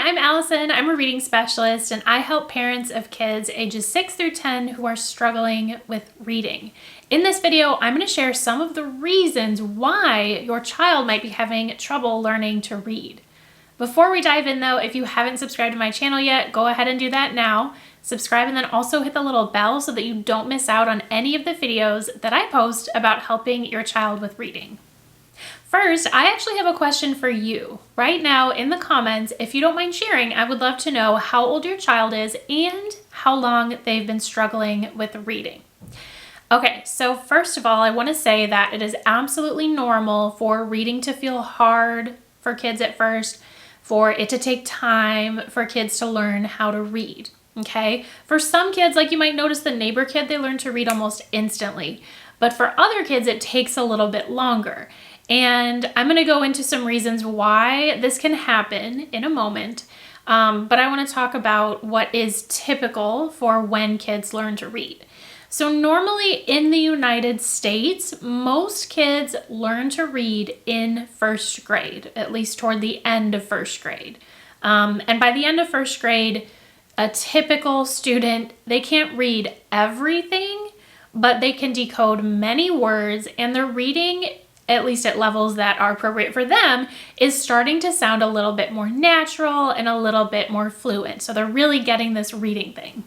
I'm Allison. I'm a reading specialist and I help parents of kids ages 6 through 10 who are struggling with reading. In this video, I'm going to share some of the reasons why your child might be having trouble learning to read. Before we dive in though, if you haven't subscribed to my channel yet, go ahead and do that now. Subscribe and then also hit the little bell so that you don't miss out on any of the videos that I post about helping your child with reading. First, I actually have a question for you. Right now in the comments, if you don't mind sharing, I would love to know how old your child is and how long they've been struggling with reading. Okay, so first of all, I want to say that it is absolutely normal for reading to feel hard for kids at first, for it to take time for kids to learn how to read. Okay, for some kids, like you might notice the neighbor kid, they learn to read almost instantly. But for other kids, it takes a little bit longer. And I'm going to go into some reasons why this can happen in a moment. But I want to talk about what is typical for when kids learn to read. So normally in the United States, most kids learn to read in first grade, at least toward the end of first grade. And by the end of first grade, a typical student, they can't read everything, but they can decode many words, and their reading, at least at levels that are appropriate for them, is starting to sound a little bit more natural and a little bit more fluent. So they're really getting this reading thing.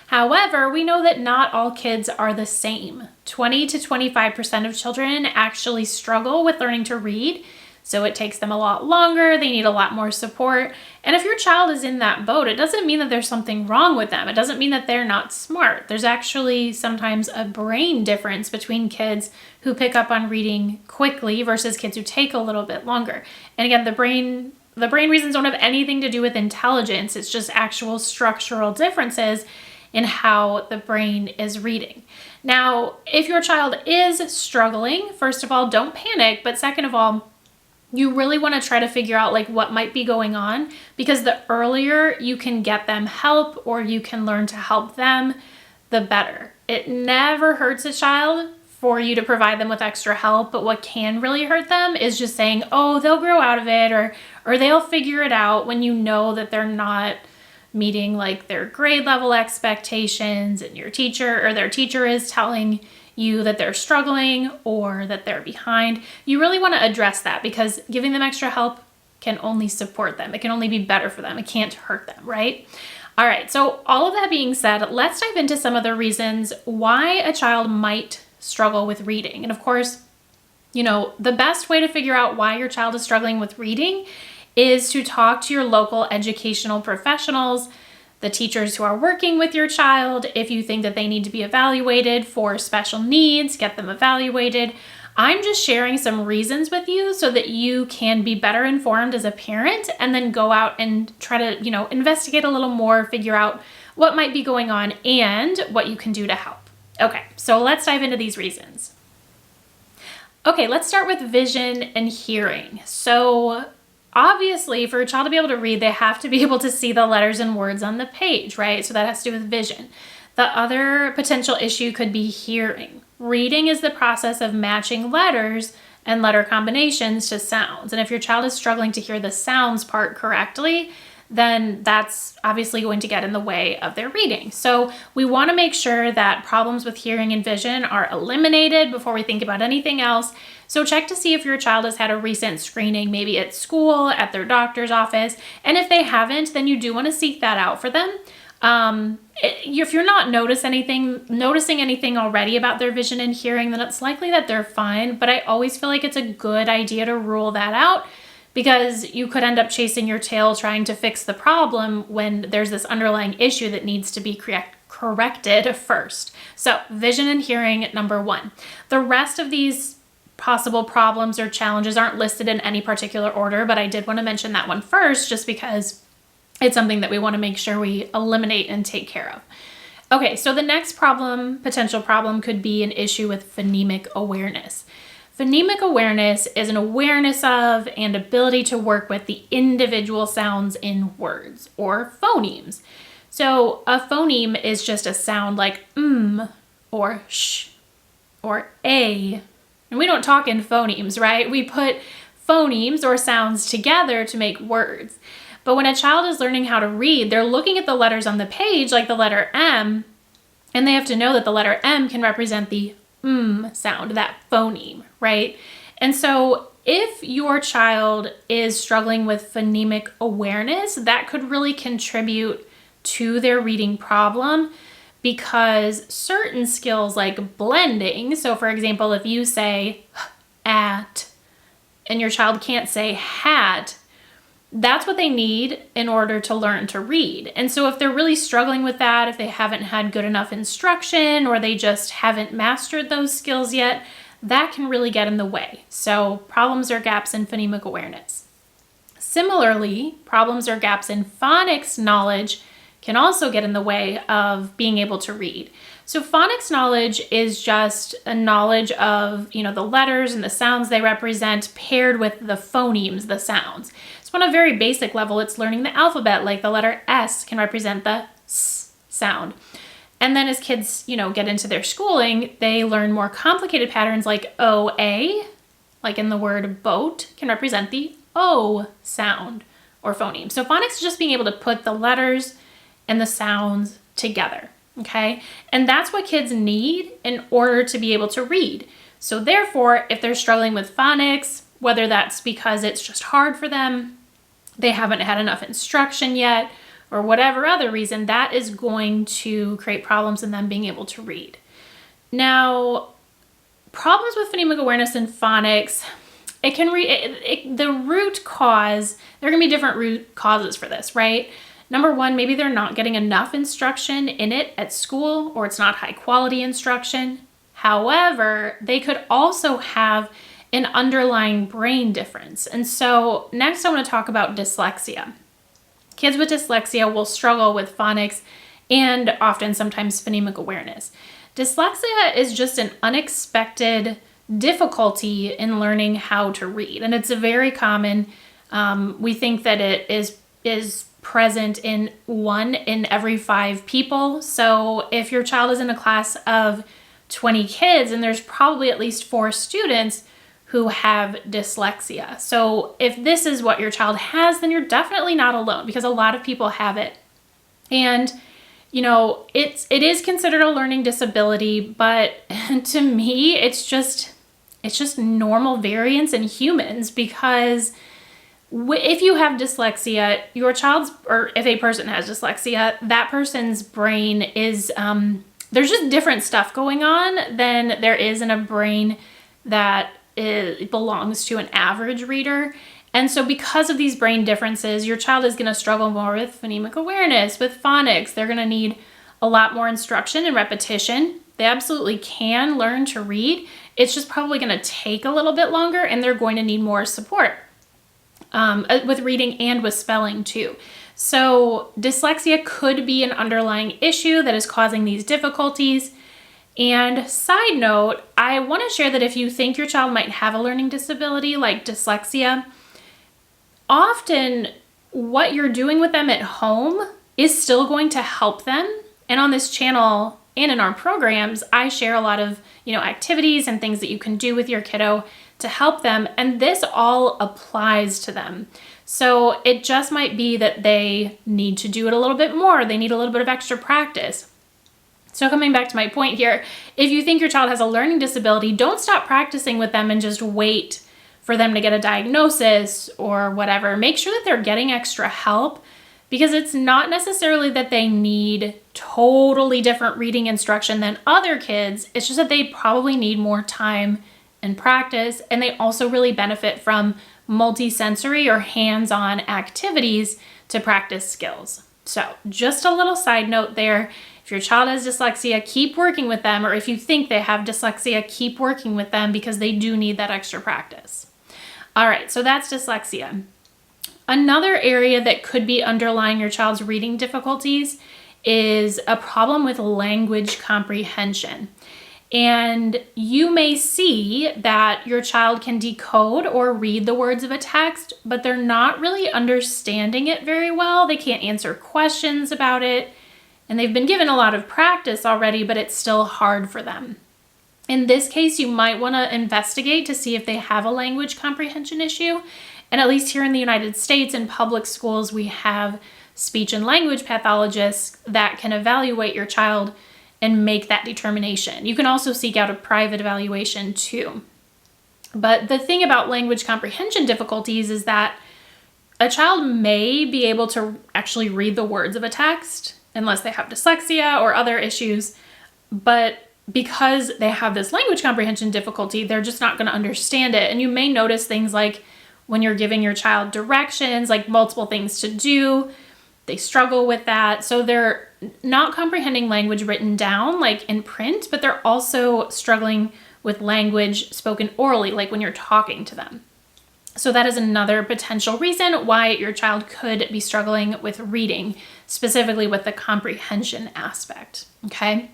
However, we know that not all kids are the same. 20 to 25% of children actually struggle with learning to read. So it takes them a lot longer, they need a lot more support. And if your child is in that boat, it doesn't mean that there's something wrong with them. It doesn't mean that they're not smart. There's actually sometimes a brain difference between kids who pick up on reading quickly versus kids who take a little bit longer. And again, the brain reasons don't have anything to do with intelligence. It's just actual structural differences in how the brain is reading. Now, if your child is struggling, first of all, don't panic. But second of all, you really want to try to figure out like what might be going on, because the earlier you can get them help or you can learn to help them, the better. It never hurts a child for you to provide them with extra help, but what can really hurt them is just saying, oh, they'll grow out of it, or they'll figure it out, when you know that they're not meeting like their grade level expectations and your teacher or their teacher is telling you that they're struggling or that they're behind. You really want to address that, because giving them extra help can only support them. It can only be better for them. It can't hurt them, right? All right, so all of that being said, let's dive into some of the reasons why a child might struggle with reading. And of course, the best way to figure out why your child is struggling with reading is to talk to your local educational professionals, the teachers who are working with your child. If you think that they need to be evaluated for special needs, get them evaluated. I'm just sharing some reasons with you so that you can be better informed as a parent and then go out and try to, investigate a little more, figure out what might be going on and what you can do to help. Okay, so let's dive into these reasons. Okay, let's start with vision and hearing. So obviously, for a child to be able to read, they have to be able to see the letters and words on the page, right? So that has to do with vision. The other potential issue could be hearing. Reading is the process of matching letters and letter combinations to sounds. And if your child is struggling to hear the sounds part correctly, then that's obviously going to get in the way of their reading. So we want to make sure that problems with hearing and vision are eliminated before we think about anything else. So check to see if your child has had a recent screening, maybe at school, at their doctor's office. And if they haven't, then you do want to seek that out for them. If you're not noticing anything already about their vision and hearing, then it's likely that they're fine. But I always feel like it's a good idea to rule that out, because you could end up chasing your tail trying to fix the problem when there's this underlying issue that needs to be corrected first. So vision and hearing, number one. The rest of these possible problems or challenges aren't listed in any particular order, but I did want to mention that one first just because it's something that we want to make sure we eliminate and take care of. Okay, so the next potential problem could be an issue with phonemic awareness. Phonemic awareness is an awareness of and ability to work with the individual sounds in words, or phonemes. So a phoneme is just a sound like or sh or a. And we don't talk in phonemes, right? We put phonemes or sounds together to make words. But when a child is learning how to read, they're looking at the letters on the page, like the letter M, and they have to know that the letter M can represent the sound, that phoneme, right? And so if your child is struggling with phonemic awareness, that could really contribute to their reading problem, because certain skills like blending, so for example, if you say at and your child can't say hat, that's what they need in order to learn to read. And so if they're really struggling with that, if they haven't had good enough instruction or they just haven't mastered those skills yet, that can really get in the way. So problems or gaps in phonemic awareness. Similarly, problems or gaps in phonics knowledge can also get in the way of being able to read. So phonics knowledge is just a knowledge of, the letters and the sounds they represent paired with the phonemes, the sounds. So on a very basic level, it's learning the alphabet, like the letter S can represent the S sound. And then as kids, get into their schooling, they learn more complicated patterns like OA, like in the word boat, can represent the O sound or phoneme. So phonics is just being able to put the letters and the sounds together, okay? And that's what kids need in order to be able to read. So therefore, if they're struggling with phonics, whether that's because it's just hard for them, they haven't had enough instruction yet, or whatever other reason, that is going to create problems in them being able to read. Now, problems with phonemic awareness and phonics, the root cause, there are going to be different root causes for this, right? Number one, maybe they're not getting enough instruction in it at school, or it's not high quality instruction. However, they could also have an underlying brain difference. And so next I want to talk about dyslexia. Kids with dyslexia will struggle with phonics and often sometimes phonemic awareness. Dyslexia is just an unexpected difficulty in learning how to read. And it's a very common, we think that it is present in 1 in every 5 people. So if your child is in a class of 20 kids, and there's probably at least 4 students who have dyslexia. So if this is what your child has, then you're definitely not alone, because a lot of people have it. And it is considered a learning disability, but to me, it's just normal variance in humans, because if you have dyslexia, or if a person has dyslexia, that person's brain is, there's just different stuff going on than there is in a brain that belongs to an average reader. And so because of these brain differences, your child is going to struggle more with phonemic awareness, with phonics. They're going to need a lot more instruction and repetition. They absolutely can learn to read. It's just probably going to take a little bit longer, and they're going to need more support with reading and with spelling too. So dyslexia could be an underlying issue that is causing these difficulties. And side note, I want to share that if you think your child might have a learning disability like dyslexia, often what you're doing with them at home is still going to help them. And on this channel and in our programs, I share a lot of, activities and things that you can do with your kiddo to help them. And this all applies to them. So it just might be that they need to do it a little bit more. They need a little bit of extra practice. So coming back to my point here, if you think your child has a learning disability, don't stop practicing with them and just wait for them to get a diagnosis or whatever. Make sure that they're getting extra help, because it's not necessarily that they need totally different reading instruction than other kids. It's just that they probably need more time and practice, and they also really benefit from multisensory or hands-on activities to practice skills. So just a little side note there. If your child has dyslexia, keep working with them, or if you think they have dyslexia, keep working with them, because they do need that extra practice. All right, so that's dyslexia. Another area that could be underlying your child's reading difficulties is a problem with language comprehension. And you may see that your child can decode or read the words of a text, but they're not really understanding it very well. They can't answer questions about it. And they've been given a lot of practice already, but it's still hard for them. In this case, you might want to investigate to see if they have a language comprehension issue. And at least here in the United States, in public schools, we have speech and language pathologists that can evaluate your child and make that determination. You can also seek out a private evaluation too. But the thing about language comprehension difficulties is that a child may be able to actually read the words of a text unless they have dyslexia or other issues, but because they have this language comprehension difficulty, they're just not going to understand it. And you may notice things like when you're giving your child directions, like multiple things to do, they struggle with that. So they're not comprehending language written down, like in print, but they're also struggling with language spoken orally, like when you're talking to them. So that is another potential reason why your child could be struggling with reading, specifically with the comprehension aspect, okay?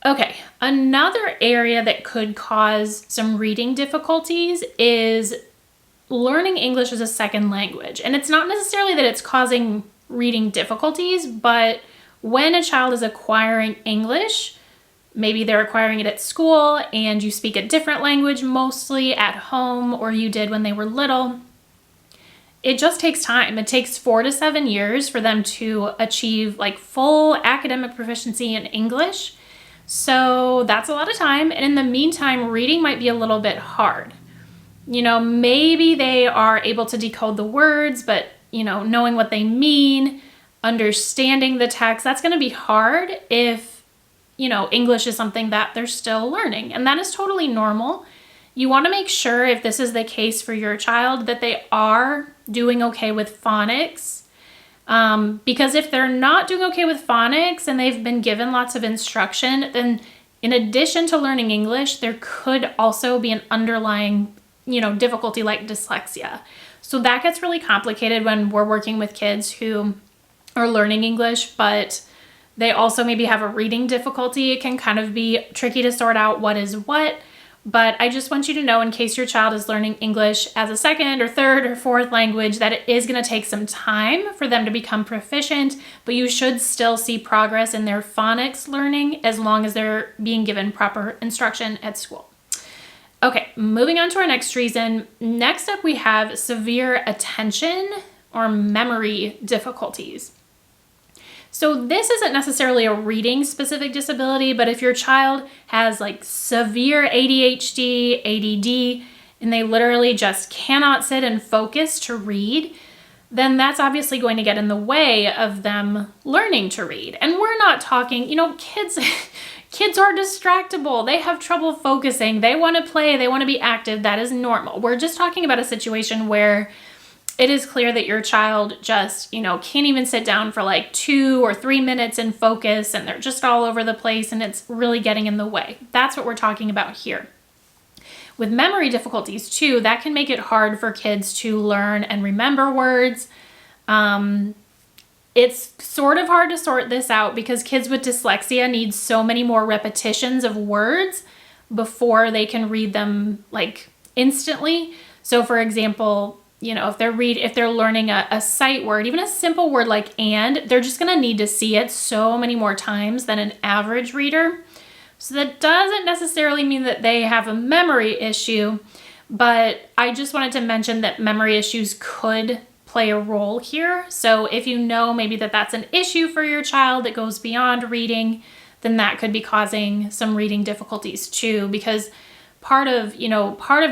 Okay, another area that could cause some reading difficulties is learning English as a second language. And it's not necessarily that it's causing reading difficulties, but when a child is acquiring English, maybe they're acquiring it at school and you speak a different language mostly at home, or you did when they were little, it just takes time. It takes 4 to 7 years for them to achieve like full academic proficiency in English. So that's a lot of time. And in the meantime, reading might be a little bit hard. You know, maybe they are able to decode the words, but, you know, knowing what they mean, understanding the text, that's going to be hard if, you know, English is something that they're still learning. And that is totally normal. You want to make sure, if this is the case for your child, that they are doing okay with phonics. Because if they're not doing okay with phonics and they've been given lots of instruction, then in addition to learning English, there could also be an underlying, you know, difficulty like dyslexia. So that gets really complicated when we're working with kids who are learning English, but they also maybe have a reading difficulty. It can kind of be tricky to sort out what is what. But I just want you to know, in case your child is learning English as a second or third or fourth language, that it is going to take some time for them to become proficient, but you should still see progress in their phonics learning as long as they're being given proper instruction at school. Okay, moving on to our next reason. Next up, we have severe attention or memory difficulties. So this isn't necessarily a reading specific disability, but if your child has like severe ADHD, ADD, and they literally just cannot sit and focus to read, then that's obviously going to get in the way of them learning to read. And we're not talking, you know, kids are distractible. They have trouble focusing. They want to play. They want to be active. That is normal. We're just talking about a situation where it is clear that your child just, you know, can't even sit down for like 2 or 3 minutes and focus, and they're just all over the place and it's really getting in the way. That's what we're talking about here. With memory difficulties too, that can make it hard for kids to learn and remember words. It's sort of hard to sort this out because kids with dyslexia need so many more repetitions of words before they can read them like instantly. So for example, you know, if they're learning a sight word, even a simple word like and, they're just going to need to see it so many more times than an average reader. So that doesn't necessarily mean that they have a memory issue, but I just wanted to mention that memory issues could play a role here. So if you know maybe that that's an issue for your child that goes beyond reading, then that could be causing some reading difficulties too, because part of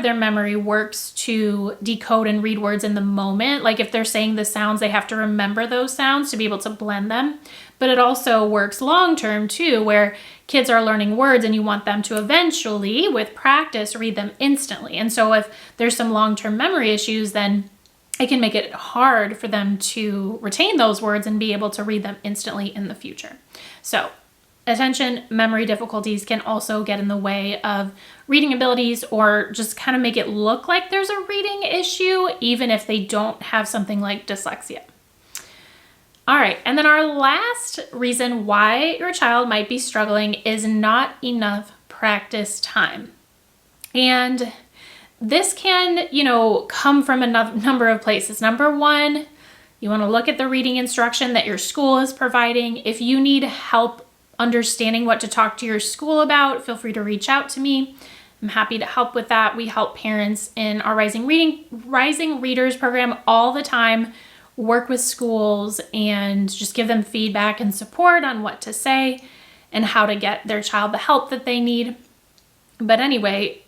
their memory works to decode and read words in the moment. Like if they're saying the sounds, they have to remember those sounds to be able to blend them. But it also works long-term too, where kids are learning words and you want them to eventually, with practice, read them instantly. And so if there's some long-term memory issues, then it can make it hard for them to retain those words and be able to read them instantly in the future. So attention, memory difficulties can also get in the way of reading abilities, or just kind of make it look like there's a reading issue, even if they don't have something like dyslexia. All right, and then our last reason why your child might be struggling is not enough practice time. And this can, come from a number of places. Number one, you want to look at the reading instruction that your school is providing. If you need help understanding what to talk to your school about, feel free to reach out to me. I'm happy to help with that. We help parents in our Rising Readers program all the time, work with schools and just give them feedback and support on what to say and how to get their child the help that they need. But anyway,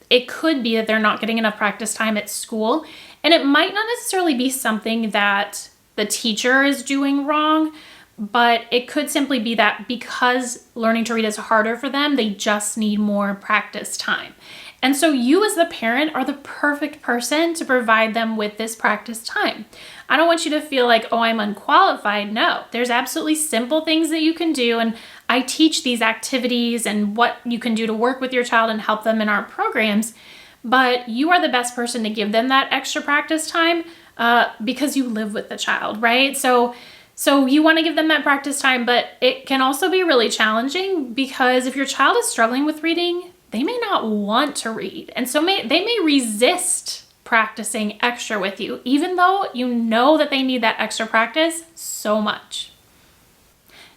it could be that they're not getting enough practice time at school, and it might not necessarily be something that the teacher is doing wrong, but it could simply be that because learning to read is harder for them, they just need more practice time. And so you as the parent are the perfect person to provide them with this practice time. I don't want you to feel like, oh, I'm unqualified. No, there's absolutely simple things that you can do. And I teach these activities and what you can do to work with your child and help them in our programs. But you are the best person to give them that extra practice time because you live with the child, right? So you want to give them that practice time, but it can also be really challenging because if your child is struggling with reading, they may not want to read. And so they may resist practicing extra with you, even though you know that they need that extra practice so much.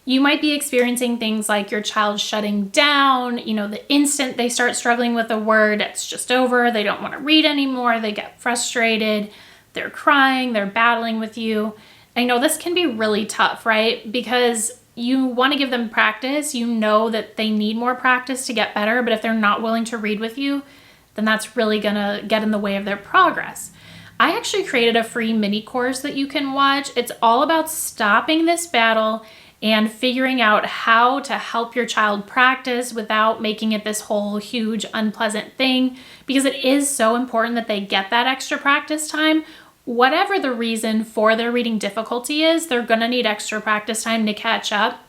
You might be experiencing things like your child shutting down, the instant they start struggling with a word, it's just over. They don't want to read anymore. They get frustrated. They're crying. They're battling with you. I know this can be really tough, right? Because you want to give them practice. You know that they need more practice to get better, but if they're not willing to read with you, then that's really going to get in the way of their progress. I actually created a free mini course that you can watch. It's all about stopping this battle and figuring out how to help your child practice without making it this whole huge unpleasant thing, because it is so important that they get that extra practice time. Whatever the reason for their reading difficulty is, they're going to need extra practice time to catch up.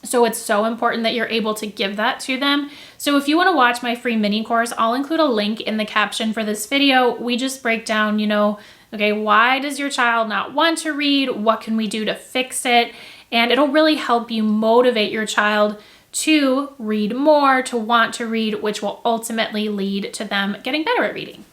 So it's so important that you're able to give that to them. So if you want to watch my free mini course, I'll include a link in the caption for this video. We just break down, okay, why does your child not want to read? What can we do to fix it? And it'll really help you motivate your child to read more, to want to read, which will ultimately lead to them getting better at reading.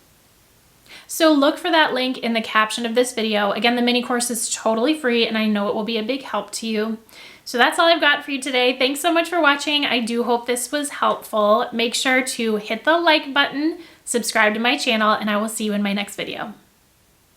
So look for that link in the caption of this video. Again, the mini course is totally free and I know it will be a big help to you. So that's all I've got for you today. Thanks so much for watching. I do hope this was helpful. Make sure to hit the like button, subscribe to my channel, and I will see you in my next video.